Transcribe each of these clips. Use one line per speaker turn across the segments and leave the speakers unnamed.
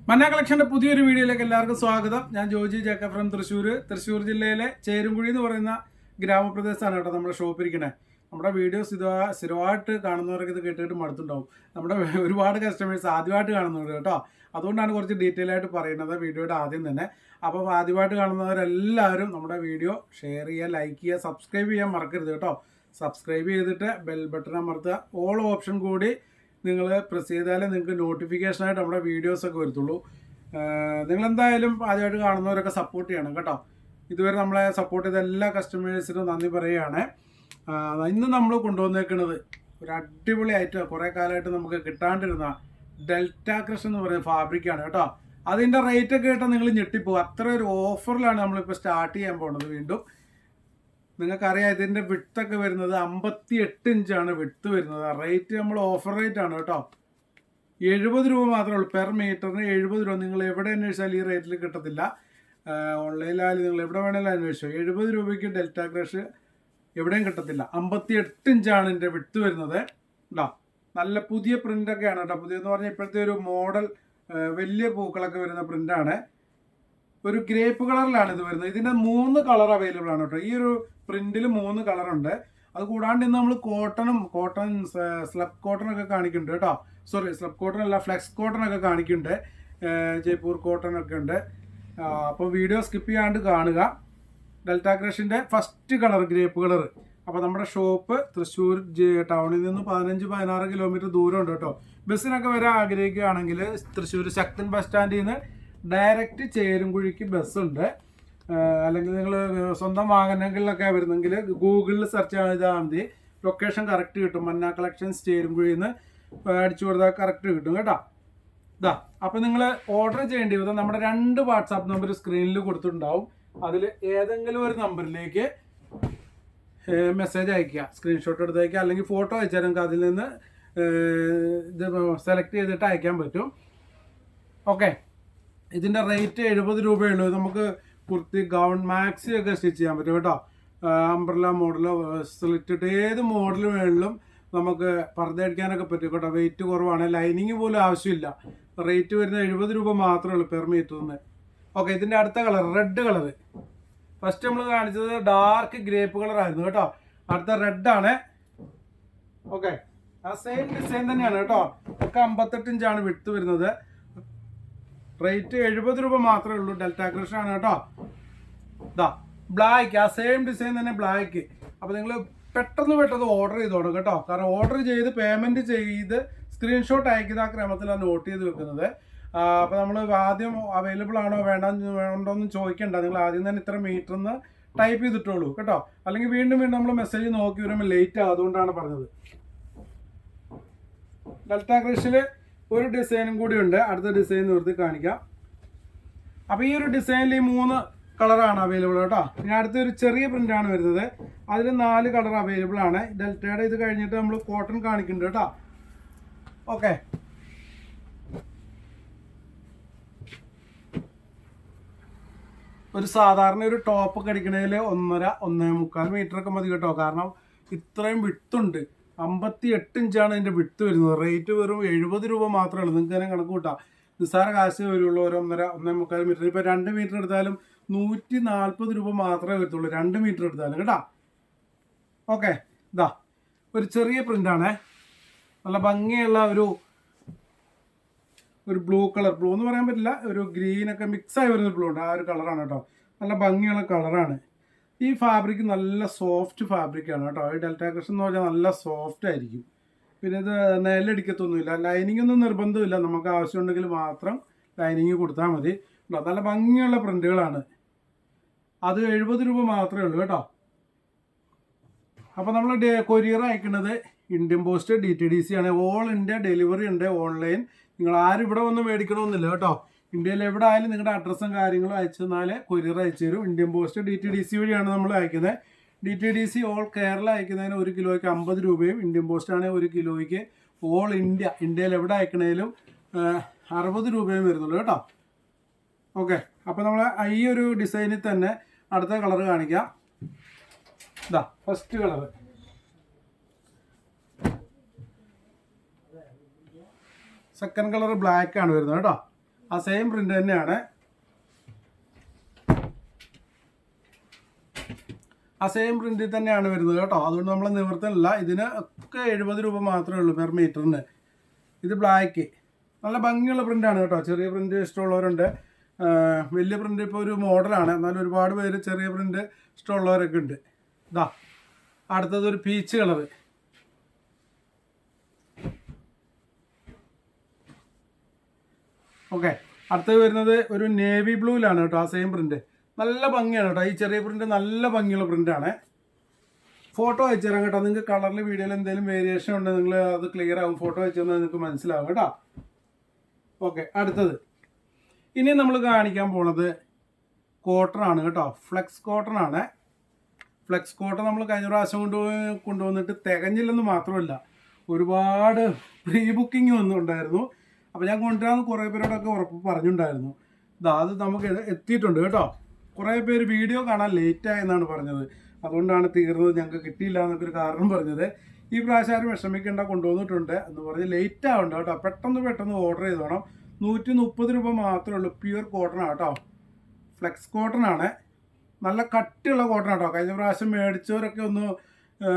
മന്ന കളക്ഷന്റെ പുതിയൊരു വീഡിയോയിലേക്ക് എല്ലാവർക്കും സ്വാഗതം. ഞാൻ ജോജി ജേക്കബ് ഫ്രം തൃശ്ശൂർ ജില്ലയിലെ ചേരുംകുഴി എന്ന് പറയുന്ന ഗ്രാമപ്രദേശത്താണ് കേട്ടോ നമ്മുടെ ഷോപ്പ് ഇരിക്കണേ. നമ്മുടെ വീഡിയോസ് സ്ഥിരമായിട്ട് കാണുന്നവർക്ക് ഇത് കേട്ടിട്ട് മടുത്തുണ്ടാവും. നമ്മുടെ ഒരുപാട് കസ്റ്റമേഴ്സ് ആദ്യമായിട്ട് കാണുന്നുണ്ട് കേട്ടോ. അതുകൊണ്ടാണ് കുറച്ച് ഡീറ്റെയിൽ ആയിട്ട് പറയുന്നത് വീഡിയോയുടെ ആദ്യം തന്നെ. അപ്പം ആദ്യമായിട്ട് കാണുന്നവരെല്ലാവരും നമ്മുടെ വീഡിയോ ഷെയർ ചെയ്യുക, ലൈക്ക് ചെയ്യുക, സബ്സ്ക്രൈബ് ചെയ്യാൻ മറക്കരുത് കേട്ടോ. സബ്സ്ക്രൈബ് ചെയ്തിട്ട് ബെൽ ബട്ടൺ അമർത്തുക. ഓൾ ഓപ്ഷൻ കൂടി നിങ്ങൾ പ്രസ് ചെയ്താലേ നിങ്ങൾക്ക് നോട്ടിഫിക്കേഷനായിട്ട് നമ്മുടെ വീഡിയോസൊക്കെ വരത്തുള്ളൂ. നിങ്ങളെന്തായാലും ആദ്യമായിട്ട് കാണുന്നവരൊക്കെ സപ്പോർട്ട് ചെയ്യണം കേട്ടോ. ഇതുവരെ നമ്മളെ സപ്പോർട്ട് ചെയ്ത എല്ലാ കസ്റ്റമേഴ്സിനും നന്ദി പറയുകയാണ്. ഇന്ന് നമ്മൾ കൊണ്ടുവന്നേക്കുന്നത് ഒരു അടിപൊളി ഐറ്റം, കുറേ കാലമായിട്ട് നമുക്ക് കിട്ടാണ്ടിരുന്ന ഡെൽറ്റ ക്രഷ് എന്ന് പറയുന്ന ഫാബ്രിക്കാണ് കേട്ടോ. അതിൻ്റെ റേറ്റൊക്കെ കേട്ടാൽ നിങ്ങൾ ഞെട്ടിപ്പോകും. അത്ര ഒരു ഓഫറിലാണ് നമ്മളിപ്പോൾ സ്റ്റാർട്ട് ചെയ്യാൻ പോകുന്നത്. വീണ്ടും നിങ്ങൾക്കറിയാം ഇതിൻ്റെ വിട്തൊക്കെ വരുന്നത് 58 ഇഞ്ചാണ് വിട്ത് വരുന്നത്. റേറ്റ് നമ്മൾ ഓഫർ റേറ്റ് ആണ് കേട്ടോ. 70 രൂപ മാത്രമേ ഉള്ളൂ പെർ മീറ്ററിന്. 70 രൂപ. നിങ്ങൾ എവിടെ അന്വേഷിച്ചാലും ഈ റേറ്റിൽ കിട്ടത്തില്ല. ഓൺലൈനിലായാലും നിങ്ങൾ എവിടെ വേണമെങ്കിലും അന്വേഷിച്ചോ. 70 രൂപയ്ക്ക് ഡെൽറ്റ ക്രഷ് എവിടെയും കിട്ടത്തില്ല. 58 ഇഞ്ചാണ് ഇതിൻ്റെ വിട്ത് വരുന്നത് കേട്ടോ. നല്ല പുതിയ പ്രിൻ്റൊക്കെയാണ് കേട്ടോ. പുതിയതെന്ന് പറഞ്ഞാൽ ഇപ്പോഴത്തെ ഒരു മോഡൽ വലിയ പൂക്കളൊക്കെ വരുന്ന പ്രിൻ്റാണ്. ഒരു ഗ്രേപ്പ് കളറിലാണ് ഇത് വരുന്നത്. ഇതിൻ്റെ 3 കളർ അവൈലബിൾ ആണ് കേട്ടോ. ഈ ഒരു പ്രിന്റിൽ 3 കളറുണ്ട്. അത് കൂടാണ്ട് ഇന്ന് നമ്മൾ കോട്ടൺ സ്ലബ് കോട്ടൺ ഒക്കെ കാണിക്കുന്നുണ്ട് കേട്ടോ. സോറി, സ്ലബ് കോട്ടൺ അല്ല, ഫ്ലെക്സ് കോട്ടൺ ഒക്കെ കാണിക്കുന്നുണ്ട്. ജയ്പൂർ കോട്ടൺ ഒക്കെ ഉണ്ട്. അപ്പോൾ വീഡിയോ സ്കിപ്പ് ചെയ്യാണ്ട് കാണുക. ഡെൽറ്റ ക്രഷിൻ്റെ ഫസ്റ്റ് കളർ ഗ്രേപ്പ് കളർ. അപ്പോൾ നമ്മുടെ ഷോപ്പ് തൃശ്ശൂർ ടൗണിൽ നിന്ന് 15-16 കിലോമീറ്റർ ദൂരമുണ്ട് കേട്ടോ. ബസ്സിനൊക്കെ വരാൻ ആഗ്രഹിക്കുകയാണെങ്കിൽ തൃശ്ശൂർ ശക്തൻ ബസ് സ്റ്റാൻഡിൽ നിന്ന് ഡയറക്റ്റ് ചേരുംകുഴിക്ക് ബസ്സുണ്ട്. അല്ലെങ്കിൽ നിങ്ങൾ സ്വന്തം വാഹനങ്ങളിലൊക്കെ വരുന്നെങ്കിൽ ഗൂഗിളിൽ സെർച്ച് ചെയ്താൽ മതി. ലൊക്കേഷൻ കറക്റ്റ് കിട്ടും. മന്ന കളക്ഷൻസ് ചേരുംകുഴിയിൽ നിന്ന് അടിച്ചു കൊടുത്താൽ കറക്റ്റ് കിട്ടും കേട്ടോ. ഇതാ, അപ്പോൾ നിങ്ങൾ ഓർഡർ ചെയ്യേണ്ടി വന്നത് നമ്മുടെ 2 വാട്സാപ്പ് നമ്പർ സ്ക്രീനിൽ കൊടുത്തിട്ടുണ്ടാവും. അതിൽ ഏതെങ്കിലും ഒരു നമ്പറിലേക്ക് മെസ്സേജ് അയയ്ക്കുക, സ്ക്രീൻഷോട്ട് എടുത്ത് അയക്കുക, അല്ലെങ്കിൽ ഫോട്ടോ അയച്ചാൽ നിങ്ങൾക്ക് അതിൽ നിന്ന് ഇത് സെലക്ട് ചെയ്തിട്ട് അയക്കാൻ പറ്റും. ഓക്കെ, ഇതിൻ്റെ റേറ്റ് 70 രൂപയുള്ളൂ. നമുക്ക് കുർത്തി, ഗൗൺ, മാക്സി ഒക്കെ സ്റ്റിച്ച് ചെയ്യാൻ പറ്റും കേട്ടോ. അംബ്രല മോഡലോ സ്ലിറ്റിട്ട് ഏത് മോഡൽ വേണമെങ്കിലും നമുക്ക് പർദ്ദ അടിക്കാനൊക്കെ പറ്റും കേട്ടോ. വെയിറ്റ് കുറവാണ്. ലൈനിങ് പോലും ആവശ്യമില്ല. റേറ്റ് വരുന്നത് 70 രൂപ മാത്രമേ ഉള്ളൂ പെർ മീറ്ററിന്. ഓക്കെ, ഇതിൻ്റെ അടുത്ത കളർ റെഡ് കളർ. ഫസ്റ്റ് നമ്മൾ കാണിച്ചത് ഡാർക്ക് ഗ്രേപ്പ് കളർ ആയിരുന്നു കേട്ടോ. അടുത്ത റെഡാണ്. ഓക്കെ, ആ സെയിം ഡിസൈൻ തന്നെയാണ് കേട്ടോ. ഒക്കെ 58 ഇഞ്ചാണ് വിട്ത് വരുന്നത്. റേറ്റ് 70 രൂപ മാത്രമേ ഉള്ളൂ. ഡെൽറ്റ ക്രഷ് ആണ് കേട്ടോ. ഇതാ ബ്ലാക്ക്, ആ സെയിം ഡിസൈൻ തന്നെ ബ്ലാക്ക്. അപ്പോൾ നിങ്ങൾ പെട്ടെന്ന് ഓർഡർ ചെയ്തോണം കേട്ടോ. കാരണം ഓർഡർ ചെയ്ത് പേയ്മെൻറ്റ് ചെയ്ത് സ്ക്രീൻഷോട്ട് അയക്കുന്ന ആ ക്രമത്തിലാണ് നോട്ട് ചെയ്ത് വെക്കുന്നത്. അപ്പോൾ നമ്മൾ ആദ്യം അവൈലബിൾ ആണോ വേണ്ടോന്ന് ചോദിക്കണ്ട. നിങ്ങൾ ആദ്യം തന്നെ ഇത്ര മീറ്ററിന്ന് ടൈപ്പ് ചെയ്തിട്ടുള്ളൂ കേട്ടോ. അല്ലെങ്കിൽ വീണ്ടും നമ്മൾ മെസ്സേജ് നോക്കി വരുമ്പോൾ ലേറ്റ് ആവും. അതുകൊണ്ടാണ് പറഞ്ഞത്. ഡെൽറ്റ ക്രഷിൽ ഒരു ഡിസൈനും കൂടി ഉണ്ട്. അടുത്ത ഡിസൈൻ നിർത്തി കാണിക്കാം. അപ്പോൾ ഈ ഒരു ഡിസൈനിൽ ഈ 3 കളറാണ് അവൈലബിൾ കേട്ടോ. ഇനി അടുത്തൊരു ചെറിയ പ്രിൻ്റാണ് വരുന്നത്. അതിൽ 4 കളർ അവൈലബിൾ ആണ്. ഡെൽറ്റയുടെ ഇത് കഴിഞ്ഞിട്ട് നമ്മൾ കോട്ടൺ കാണിക്കുന്നുണ്ട് കേട്ടോ. ഓക്കെ, ഒരു സാധാരണ ഒരു ടോപ്പ് ഒക്കെ അടിക്കണതിൽ 1.5-1.25 മീറ്റർ ഒക്കെ മതി കേട്ടോ. കാരണം ഇത്രയും വിട്ടുണ്ട്. 58 ഇഞ്ചാണ് അതിൻ്റെ വിട്ത് വരുന്നത്. റേറ്റ് വെറും 70 രൂപ മാത്രമേ ഉള്ളൂ. നിങ്ങൾക്ക് തന്നെ കണക്ക് കൂട്ടാം. നിസ്സാര കാശ് വരുള്ളൂ. 1.5-1.25 മീറ്റർ. ഇപ്പോൾ 2 മീറ്റർ എടുത്താലും 140 രൂപ മാത്രമേ വരത്തുള്ളൂ 2 മീറ്റർ എടുത്താലും കേട്ടോ. ഓക്കെ, ഇതാ ഒരു ചെറിയ പ്രിൻ്റാണ്. നല്ല ഭംഗിയുള്ള ഒരു ബ്ലൂ കളർ. ബ്ലൂ എന്ന് പറയാൻ പറ്റില്ല, ഒരു ഗ്രീനൊക്കെ മിക്സായി വരുന്ന ബ്ലൂ ഉണ്ട്. ആ ഒരു കളറാണ് കേട്ടോ. നല്ല ഭംഗിയുള്ള കളറാണ്. ഈ ഫാബ്രിക് നല്ല സോഫ്റ്റ് ഫാബ്രിക്കാണ് കേട്ടോ. ഈ ഡെൽറ്റ ക്രഷ് എന്ന് പറഞ്ഞാൽ നല്ല സോഫ്റ്റ് ആയിരിക്കും. പിന്നെ ഇത് നെല്ലടിക്കത്തൊന്നുമില്ല. ലൈനിങ് ഒന്നും നിർബന്ധമില്ല. നമുക്ക് ആവശ്യമുണ്ടെങ്കിൽ മാത്രം ലൈനിങ് കൊടുത്താൽ മതി. നല്ല ഭംഗിയുള്ള പ്രിൻ്റുകളാണ്. അത് 70 രൂപ മാത്രമേ ഉള്ളൂ കേട്ടോ. അപ്പോൾ നമ്മൾ കൊറിയർ അയക്കുന്നത് ഇന്ത്യൻ പോസ്റ്റ് DTDC ആണ്. ഓൾ ഇന്ത്യ ഡെലിവറി ഉണ്ട്. ഓൺലൈൻ നിങ്ങൾ ആരും ഇവിടെ വന്ന് മേടിക്കണമെന്നില്ല കേട്ടോ. ഇന്ത്യയിൽ എവിടെ ആയാലും നിങ്ങളുടെ അഡ്രസ്സും കാര്യങ്ങളും അയച്ചു തന്നാൽ കൊറിയർ അയച്ചു തരും. ഇന്ത്യൻ പോസ്റ്റ് DTDC വഴിയാണ് നമ്മൾ അയക്കുന്നത്. DTDC ഓൾ കേരള അയക്കുന്നതിന് 1 കിലോയ്ക്ക് 50 രൂപയും ഇന്ത്യൻ പോസ്റ്റ് ആണെങ്കിൽ 1 കിലോയ്ക്ക് ഓൾ ഇന്ത്യയിൽ എവിടെ അയക്കണേലും 60 രൂപയും വരുന്നുള്ളൂ കേട്ടോ. ഓക്കെ, അപ്പോൾ നമ്മൾ ഈ ഒരു ഡിസൈനിൽ തന്നെ അടുത്ത കളർ കാണിക്കാം. ഇതാ first colour. Second colour black ആണ് വരുന്നത് കേട്ടോ. ആ സെയിം പ്രിന്റ് തന്നെയാണ്. ആ സെയിം പ്രിന്റിൽ തന്നെയാണ് വരുന്നത് കേട്ടോ. അതുകൊണ്ട് നമ്മൾ നിവർത്തനില്ല. ഇതിന് ഒക്കെ 70 രൂപ മാത്രമേ ഉള്ളൂ പെർ മീറ്ററിന്. ഇത് ബ്ലാക്ക് നല്ല ഭംഗിയുള്ള പ്രിൻ്റാണ് കേട്ടോ. ചെറിയ പ്രിൻ്റ് ഇഷ്ടമുള്ളവരുണ്ട്. വലിയ പ്രിൻ്റ് ഇപ്പോൾ ഒരു മോഡലാണ്, എന്നാലും ഒരുപാട് പേര് ചെറിയ പ്രിൻ്റ് ഇഷ്ടമുള്ളവരൊക്കെ ഉണ്ട്. ഇതാ അടുത്തത് ഒരു പീച്ച് കളറ്. ഓക്കെ, അടുത്തത് വരുന്നത് ഒരു നേവി ബ്ലൂവിലാണ് കേട്ടോ. ആ സെയിം പ്രിൻ്റ് നല്ല ഭംഗിയാണ് കേട്ടോ. ഈ ചെറിയ പ്രിൻ്റ് നല്ല ഭംഗിയുള്ള പ്രിൻ്റാണ്. ഫോട്ടോ അയച്ചു തരാം കേട്ടോ. നിങ്ങൾക്ക് കളറിൽ വീഡിയോയിൽ എന്തെങ്കിലും വേരിയേഷൻ ഉണ്ടെങ്കിൽ നിങ്ങൾ അത് ക്ലിയർ ആകും. ഫോട്ടോ അയച്ചു തന്നാൽ നിങ്ങൾക്ക് മനസ്സിലാവും കേട്ടോ. ഓക്കെ, അടുത്തത് ഇനി നമ്മൾ കാണിക്കാൻ പോണത് കോട്ടൺ ആണ് കേട്ടോ. ഫ്ലെക്സ് കോട്ടൺ ആണ്. ഫ്ലെക്സ് കോട്ടൺ നമ്മൾ കഴിഞ്ഞ പ്രാവശ്യം കൊണ്ടുവന്നിട്ട് തികഞ്ഞില്ലെന്ന് മാത്രമല്ല, ഒരുപാട് പ്രീ ബുക്കിംഗ് ഒന്നും ഉണ്ടായിരുന്നു. അപ്പോൾ ഞാൻ കൊണ്ടുവരാമെന്ന് കുറേ പേരോടൊക്കെ ഉറപ്പ് പറഞ്ഞിട്ടുണ്ടായിരുന്നു. അത് നമുക്ക് എത്തിയിട്ടുണ്ട് കേട്ടോ. കുറേ പേര് വീഡിയോ കാണാൻ ലേറ്റായെന്നാണ് പറഞ്ഞത്. അതുകൊണ്ടാണ് തീർന്നത്, ഞങ്ങൾക്ക് കിട്ടിയില്ല എന്നൊക്കെ ഒരു കാരണം പറഞ്ഞത്. ഈ പ്രാവശ്യം ആരും വിഷമിക്കേണ്ട, കൊണ്ടുവന്നിട്ടുണ്ട് എന്ന് പറഞ്ഞ് ലേറ്റ് ആവണ്ട കേട്ടോ. പെട്ടെന്ന് ഓർഡർ ചെയ്തോണം. 130 രൂപ മാത്രമേ ഉള്ളൂ. പ്യുവർ കോട്ടൺ കേട്ടോ. ഫ്ലെക്സ് കോട്ടൺ ആണ്. നല്ല കട്ടിയുള്ള കോട്ടൺ കേട്ടോ. കഴിഞ്ഞ പ്രാവശ്യം മേടിച്ചവരൊക്കെ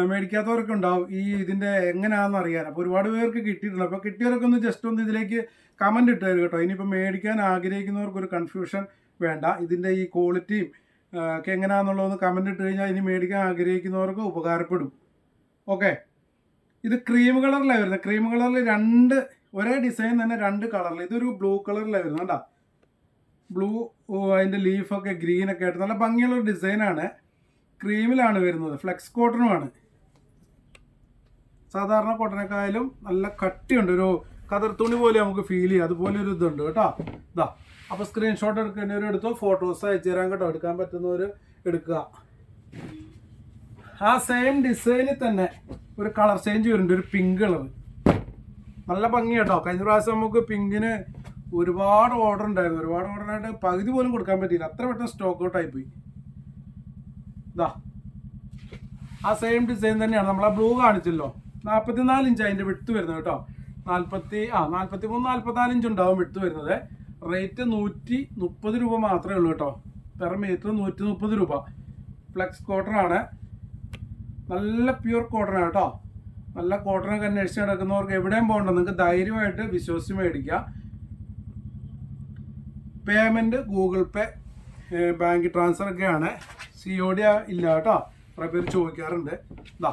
മേടിക്കാത്തവരൊക്കെ ഉണ്ടാവും ഈ ഇതിൻ്റെ എങ്ങനെയാണെന്ന് അറിയാൻ. അപ്പോൾ ഒരുപാട് പേർക്ക് കിട്ടിയിട്ടുണ്ട്. അപ്പോൾ കിട്ടിയവരൊക്കെ ജസ്റ്റ് ഇതിലേക്ക് കമൻറ്റ് ഇട്ട് തരും കേട്ടോ. ഇനിയിപ്പോൾ മേടിക്കാൻ ആഗ്രഹിക്കുന്നവർക്കൊരു കൺഫ്യൂഷൻ വേണ്ട. ഇതിൻ്റെ ഈ ക്വാളിറ്റിയും ഒക്കെ എങ്ങനെയാണെന്നുള്ളതൊന്ന് കമൻറ്റ് ഇട്ട് കഴിഞ്ഞാൽ ഇനി മേടിക്കാൻ ആഗ്രഹിക്കുന്നവർക്ക് ഉപകാരപ്പെടും. ഓക്കെ, ഇത് ക്രീം കളറിലാണ് വരുന്നത്. ക്രീം കളറിൽ ഒരേ ഡിസൈൻ തന്നെ 2 കളറിൽ. ഇതൊരു ബ്ലൂ കളറിലാണ് വരുന്നത് കേട്ടോ. ബ്ലൂ, അതിൻ്റെ ലീഫൊക്കെ ഗ്രീനൊക്കെ ആയിട്ട് നല്ല ഭംഗിയുള്ളൊരു ഡിസൈനാണ്. ക്രീമിലാണ് വരുന്നത്. ഫ്ലെക്സ് കോട്ടണുമാണ്. സാധാരണ കോട്ടനേക്കായാലും നല്ല കട്ടിയുണ്ട്. ഒരു കതർ തുണി പോലെ നമുക്ക് ഫീൽ ചെയ്യും. അതുപോലെ ഒരു ഇതുണ്ട് കേട്ടോ. ഇതാ, അപ്പോൾ സ്ക്രീൻഷോട്ട് എടുക്കുന്നവർ എടുത്തോ, ഫോട്ടോസ് അയച്ചു തരാൻ കേട്ടോ. എടുക്കാൻ പറ്റുന്നവർ എടുക്കുക. ആ സെയിം ഡിസൈനിൽ തന്നെ ഒരു കളർ ചേഞ്ച് വരുന്നുണ്ട്. ഒരു പിങ്ക് കളർ നല്ല ഭംഗി കേട്ടോ. കഴിഞ്ഞ പ്രാവശ്യം നമുക്ക് പിങ്കിന് ഒരുപാട് ഓർഡർ ഉണ്ടായിരുന്നു. ഒരുപാട് ഓർഡറായിട്ട് പകുതി പോലും കൊടുക്കാൻ പറ്റിയില്ല. അത്ര പെട്ടെന്ന് സ്റ്റോക്ക് ഔട്ട് ആയിപ്പോയി. ഇതാ ആ സെയിം ഡിസൈൻ തന്നെയാണ്. നമ്മൾ ആ ബ്ലൂ കാണിച്ചല്ലോ. 44 ഇഞ്ച് അതിൻ്റെ വിട്ട് വരുന്നത് കേട്ടോ. 43-44 ഇഞ്ച് ഉണ്ടാവും വിട്ട് വരുന്നത്. റേറ്റ് 130 രൂപ മാത്രമേ ഉള്ളൂ കേട്ടോ. പെർ മീറ്റർ 130 രൂപ. ഫ്ലെക്സ് കോട്ടൺ ആണ്. നല്ല പ്യുവർ കോട്ടൺ ആണ് കേട്ടോ. നല്ല കോട്ടണൊക്കെ അന്വേഷിച്ച് നടക്കുന്നവർക്ക് എവിടെയും പോകണ്ട, നിങ്ങൾക്ക് ധൈര്യമായിട്ട് വിശ്വസിച്ച് മേടിക്കാം. പേയ്മെൻറ്റ് ഗൂഗിൾ പേ, ബാങ്ക് ട്രാൻസ്ഫർ ഒക്കെയാണ്. COD ഇല്ല കേട്ടോ. കുറേ പേര് ചോദിക്കാറുണ്ട്. ഇതാ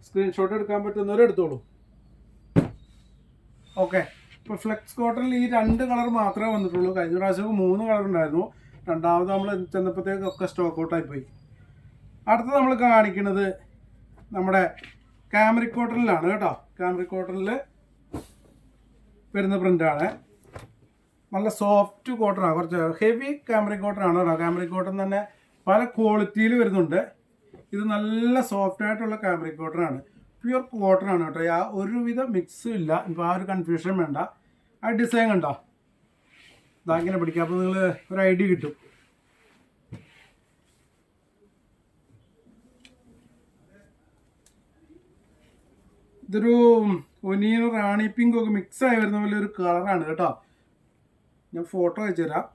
സ്ക്രീൻഷോട്ട് എടുക്കാൻ പറ്റുന്നവർ എടുത്തോളൂ. ഓക്കെ, ഇപ്പോൾ ഫ്ലെക്സ് കോട്ടണിൽ ഈ 2 കളർ മാത്രമേ വന്നിട്ടുള്ളൂ. കഴിഞ്ഞ പ്രാവശ്യം 3 കളർ ഉണ്ടായിരുന്നു. രണ്ടാമത് നമ്മൾ ചെന്നപ്പോഴത്തേക്കൊക്കെ സ്റ്റോക്ക് ഔട്ടായി പോയി. അടുത്ത് നമ്മൾ കാണിക്കുന്നത് നമ്മുടെ കാമറിക് കോട്ടണിലാണ് കേട്ടോ. കാമറിക് കോട്ടണിൽ വരുന്ന പ്രിൻ്റാണ്. നല്ല സോഫ്റ്റ് കോട്ടണാണ്. കുറച്ച് ഹെവി കാമറിക് കോട്ടൺ ആണ് കേട്ടോ. കാമറിക് കോട്ടൺ തന്നെ പല ക്വാളിറ്റിയിൽ വരുന്നുണ്ട്. ഇത് നല്ല സോഫ്റ്റ് ആയിട്ടുള്ള കാമറിക് കോട്ടൺ ആണ്. പ്യുവർ കോട്ടൺ ആണ് കേട്ടോ. ഒരുവിധ മിക്സും ഇല്ല. ഇപ്പോൾ ആ ഒരു കൺഫ്യൂഷൻ വേണ്ട. ആ ഡിസൈൻ കണ്ടോ, ഇതാങ്ങനെ പിടിക്കാം. അപ്പോൾ നിങ്ങൾ ഒരു ഐഡിയ കിട്ടും. ഇതൊരു ഒനിയനും റാണി പിങ്കും ഒക്കെ മിക്സായി വരുന്ന പോലെ ഒരു കളറാണ് കേട്ടോ. ഞാൻ ഫോട്ടോ അയച്ചു തരാം.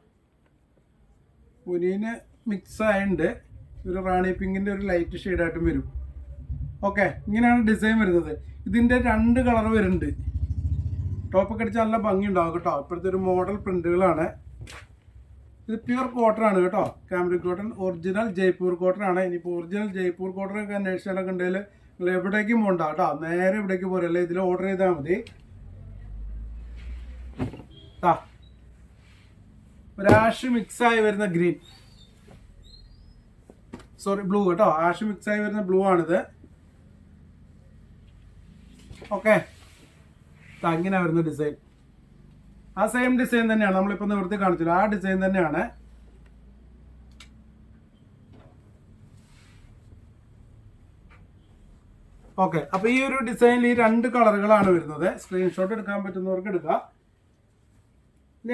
ഒനിയന് മിക്സ് ആയിട്ടുണ്ട്. ഒരു റാണി പിങ്കിൻ്റെ ഒരു ലൈറ്റ് ഷെയ്ഡായിട്ടും വരും. ഓക്കെ, ഇങ്ങനെയാണ് ഡിസൈൻ വരുന്നത്. ഇതിൻ്റെ 2 കളർ വരുന്നുണ്ട്. ടോപ്പൊക്കെ അടിച്ചാൽ നല്ല ഭംഗി ഉണ്ടാവും കേട്ടോ. ഇപ്പോഴത്തെ ഒരു മോഡൽ പ്രിൻ്റുകളാണ്. ഇത് പ്യുവർ കോട്ടൺ ആണ് കേട്ടോ. കാമറിക് കോട്ടൺ ഒറിജിനൽ ജയ്പൂർ കോട്ടൺ ആണ്. ഇനിയിപ്പോൾ ഒറിജിനൽ ജയ്പൂർ കോട്ടൺ ഒക്കെ അന്വേഷിച്ചാലൊക്കെ ഉണ്ടെങ്കിൽ നിങ്ങൾ എവിടേക്കും പോകണ്ട കേട്ടോ. നേരെ ഇവിടേക്ക് പോരല്ലേ, ഇതിൽ ഓർഡർ ചെയ്താൽ മതി. ഒരു ആഷ് മിക്സായി വരുന്ന ഗ്രീൻ, സോറി ബ്ലൂ കേട്ടോ. ആഷ് മിക്സായി വരുന്ന ബ്ലൂ ആണിത്. ഓക്കെ, ഇങ്ങനെ വരുന്ന ഡിസൈൻ ആ സെയിം ഡിസൈൻ തന്നെയാണ്. നമ്മളിപ്പോൾ നിവൃത്തി കാണിച്ചല്ലോ, ആ ഡിസൈൻ തന്നെയാണ്. ഓക്കെ, അപ്പോൾ ഈ ഒരു ഡിസൈനിൽ ഈ 2 കളറുകളാണ് വരുന്നത്. സ്ക്രീൻഷോട്ട് എടുക്കാൻ പറ്റുന്നവർക്ക് എടുക്കുക. ഇനി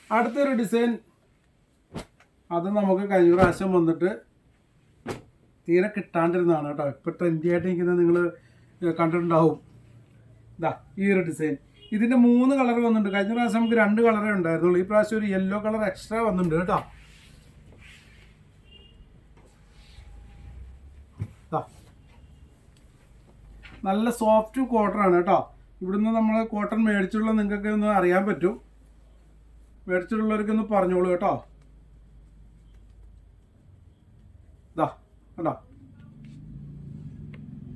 അടുത്തൊരു ഡിസൈൻ, അത് നമുക്ക് കഴിഞ്ഞ പ്രാവശ്യം വന്നിട്ട് തീരെ കിട്ടാണ്ടിരുന്നതാണ് കേട്ടോ. ഇപ്പോൾ ട്രെൻഡി ആയിട്ട് നിൽക്കുന്നത് നിങ്ങൾ കണ്ടിട്ടുണ്ടാവും. ഇതാ ഈ ഒരു ഡിസൈൻ. ഇതിൻ്റെ 3 കളർ വന്നിട്ടുണ്ട്. കഴിഞ്ഞ പ്രാവശ്യം നമുക്ക് 2 കളറേ ഉണ്ടായിരുന്നുള്ളൂ. ഈ പ്രാവശ്യം ഒരു യെല്ലോ കളർ എക്സ്ട്രാ വന്നിട്ടുണ്ട് കേട്ടോ. നല്ല സോഫ്റ്റ് കോട്ടൺ ആണ് കേട്ടോ. ഇവിടുന്ന് നമ്മൾ കോട്ടൺ മേടിച്ചുള്ള നിങ്ങൾക്കൊക്കെ ഒന്ന് അറിയാൻ പറ്റും. മേടിച്ചിട്ടുള്ളവർക്കൊന്ന് പറഞ്ഞോളൂ കേട്ടോ. ഇതാ കേട്ടോ,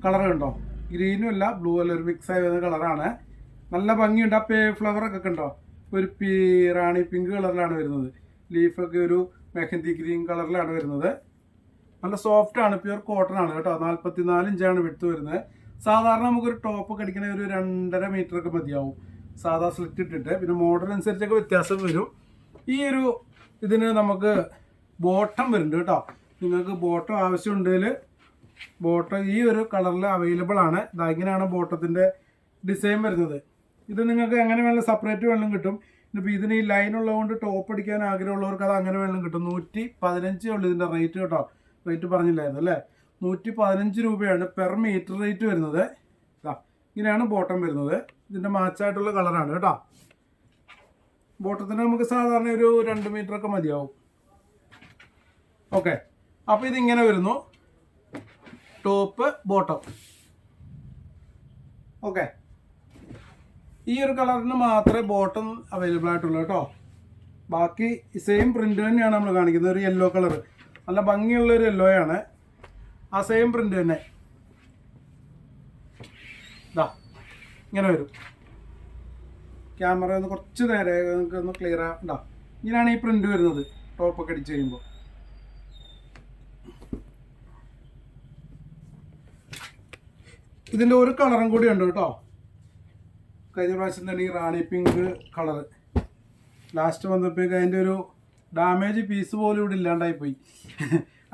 കളർ കണ്ടോ, ഗ്രീനും അല്ല ബ്ലൂ അല്ല, ഒരു മിക്സ് ആയി വരുന്ന കളറാണ്. നല്ല ഭംഗിയുണ്ട്. ആ ഫ്ലവറൊക്കെ ഉണ്ടോ, ഒരു റാണി പിങ്ക് കളറിലാണ് വരുന്നത്. ലീഫൊക്കെ ഒരു മെഹന്തി ഗ്രീൻ കളറിലാണ് വരുന്നത്. നല്ല സോഫ്റ്റ് ആണ്, പ്യുർ കോട്ടൺ ആണ് കേട്ടോ. 44 ഇഞ്ചാണ് വിട്ട് വരുന്നത്. സാധാരണ നമുക്കൊരു ടോപ്പ് കടിക്കണ ഒരു 2.5 മീറ്ററൊക്കെ മതിയാവും സാധാ സ്ലിറ്റ് ഇട്ടിട്ട്. പിന്നെ മോഡൽ അനുസരിച്ചൊക്കെ വ്യത്യാസം വരും. ഈ ഒരു ഇതിന് നമുക്ക് ബോട്ടം വരുന്നുണ്ട് കേട്ടോ. നിങ്ങൾക്ക് ബോട്ടം ആവശ്യമുണ്ടെങ്കിൽ ബോട്ടം ഈ ഒരു കളറിൽ അവൈലബിൾ ആണ്. ഇങ്ങനെയാണ് ബോട്ടത്തിൻ്റെ ഡിസൈൻ വരുന്നത്. ഇത് നിങ്ങൾക്ക് എങ്ങനെ വേണമെങ്കിലും സെപ്പറേറ്റ് വെള്ളം കിട്ടും. ഇപ്പോൾ ഇതിന് ഈ ലൈൻ ഉള്ളതുകൊണ്ട് ടോപ്പ് അടിക്കാൻ ആഗ്രഹമുള്ളവർക്ക് അത് അങ്ങനെ വെള്ളം കിട്ടും. 115 ഉള്ളൂ ഇതിൻ്റെ റേറ്റ് കേട്ടോ. റേറ്റ് പറഞ്ഞില്ലായിരുന്നു അല്ലേ. 115 രൂപയാണ് പെർ മീറ്റർ റേറ്റ് വരുന്നത്. ഇങ്ങനെയാണ് ബോട്ടം വരുന്നത്. ഇതിൻ്റെ മാച്ചായിട്ടുള്ള കളറാണ് കേട്ടോ. ബോട്ടത്തിന് നമുക്ക് സാധാരണ ഒരു 2 മീറ്ററൊക്കെ മതിയാവും. ഓക്കെ, അപ്പോൾ ഇതിങ്ങനെ വരുന്നു, ടോപ്പ് ബോട്ടം. ഓക്കെ, ഈ ഒരു കളറിന് മാത്രമേ ബോട്ടം അവൈലബിൾ ആയിട്ടുള്ളൂ കേട്ടോ. ബാക്കി സെയിം പ്രിൻ്റ് തന്നെയാണ് നമ്മൾ കാണിക്കുന്നത്. ഒരു യെല്ലോ കളർ, നല്ല ഭംഗിയുള്ളൊരു യെല്ലോ ആണ്. ആ സെയിം പ്രിൻ്റ് തന്നെ ഇങ്ങനെ വരും. ക്യാമറ ഒന്ന് കുറച്ച് നേരെ നിങ്ങൾക്ക് ഒന്ന് ക്ലിയർ ആണ്ടാ. ഇങ്ങനെയാണ് ഈ പ്രിൻ്റ് വരുന്നത് ടോപ്പൊക്കെ അടിച്ച് കഴിയുമ്പോൾ. ഇതിൻ്റെ ഒരു കളറും കൂടി ഉണ്ട് കേട്ടോ. കഴിഞ്ഞ പ്രാവശ്യം തന്നെ ഈ റാണി പിങ്ക് കളർ ലാസ്റ്റ് വന്നപ്പോഴേക്കും അതിൻ്റെ ഒരു ഡാമേജ് പീസ് പോലും ഇവിടെ ഇല്ലാണ്ടായിപ്പോയി.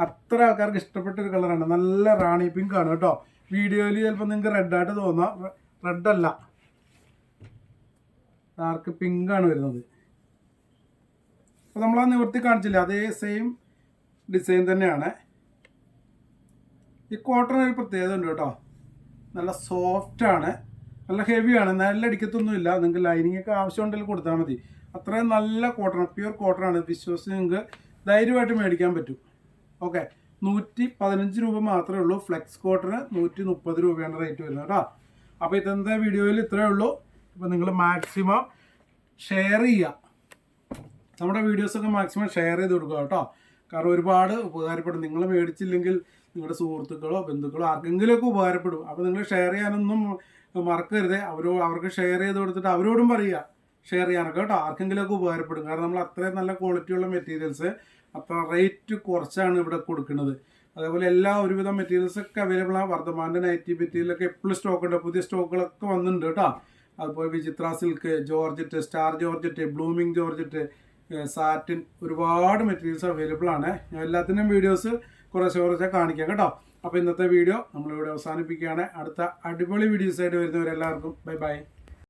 അത്ര ആൾക്കാർക്ക് ഇഷ്ടപ്പെട്ടൊരു കളറാണ്. നല്ല റാണി പിങ്ക് ആണ് കേട്ടോ. വീഡിയോയിൽ ചിലപ്പോൾ നിങ്ങൾക്ക് റെഡായിട്ട് തോന്നാം. റെഡല്ല, ഡാർക്ക് പിങ്കാണ് വരുന്നത്. അപ്പോൾ നമ്മളാ നിവർത്തി കാണിച്ചില്ല, അതേ സെയിം ഡിസൈൻ തന്നെയാണ്. ഈ കോട്ടൺ ഒരു പ്രത്യേകത ഉണ്ട് കേട്ടോ. നല്ല സോഫ്റ്റാണ്, നല്ല ഹെവിയാണ്, നല്ല അടിക്കത്തൊന്നുമില്ല. നിങ്ങൾക്ക് ലൈനിങ് ഒക്കെ ആവശ്യമുണ്ടെങ്കിൽ കൊടുത്താൽ മതി. അത്രയും നല്ല കോട്ടൺ, പ്യുർ കോട്ടൺ ആണ്. വിശ്വസിച്ച് നിങ്ങൾക്ക് ധൈര്യമായിട്ട് മേടിക്കാൻ പറ്റും. ഓക്കെ, 115 രൂപ മാത്രമേ ഉള്ളൂ. ഫ്ലെക്സ് കോട്ടന് 130 രൂപയാണ് റേറ്റ് വരുന്നത് കേട്ടോ. അപ്പോൾ ഇതെന്താ വീഡിയോയിൽ ഇത്രയേ ഉള്ളൂ. ഇപ്പോൾ നിങ്ങൾ മാക്സിമം ഷെയർ ചെയ്യുക. നമ്മുടെ വീഡിയോസൊക്കെ മാക്സിമം ഷെയർ ചെയ്ത് കൊടുക്കുക കേട്ടോ. കാരണം ഒരുപാട് ഉപകാരപ്പെടും. നിങ്ങൾ മേടിച്ചില്ലെങ്കിൽ നിങ്ങളുടെ സുഹൃത്തുക്കളോ ബന്ധുക്കളോ ആർക്കെങ്കിലുമൊക്കെ ഉപകാരപ്പെടും. അപ്പോൾ നിങ്ങൾ ഷെയർ ചെയ്യാനൊന്നും മറക്കരുത്. അവർക്ക് ഷെയർ ചെയ്ത് കൊടുത്തിട്ട് അവരോടും പറയുക ഷെയർ ചെയ്യാനൊക്കെ കേട്ടോ. ആർക്കെങ്കിലുമൊക്കെ ഉപകാരപ്പെടും. കാരണം നമ്മൾ അത്രയും നല്ല ക്വാളിറ്റിയുള്ള മെറ്റീരിയൽസ് അത്ര റേറ്റ് കുറച്ചാണ് ഇവിടെ കൊടുക്കുന്നത്. അതേപോലെ എല്ലാ ഒരുവിധം മെറ്റീരിയൽസൊക്കെ അവൈലബിൾ ആണ്. വർദ്ധമാൻ്റെ നൈറ്റി മെറ്റീരിയലൊക്കെ എപ്പോഴും സ്റ്റോക്ക് ഉണ്ട്. പുതിയ സ്റ്റോക്കുകളൊക്കെ വന്നിട്ടുണ്ട് കേട്ടോ. അതുപോലെ വിചിത്ര silk, georgette, star georgette, blooming georgette, satin, ഒരുപാട് മെറ്റീരിയൽസ് അവൈലബിൾ ആണ്. ഞാൻ എല്ലാത്തിൻ്റെയും വീഡിയോസ് കുറച്ച് കാണിക്കാം കേട്ടോ. അപ്പോൾ ഇന്നത്തെ വീഡിയോ നമ്മളിവിടെ അവസാനിപ്പിക്കുകയാണ്. അടുത്ത അടിപൊളി വീഡിയോസായിട്ട് വരുന്നവരെല്ലാവർക്കും ബൈ ബൈ.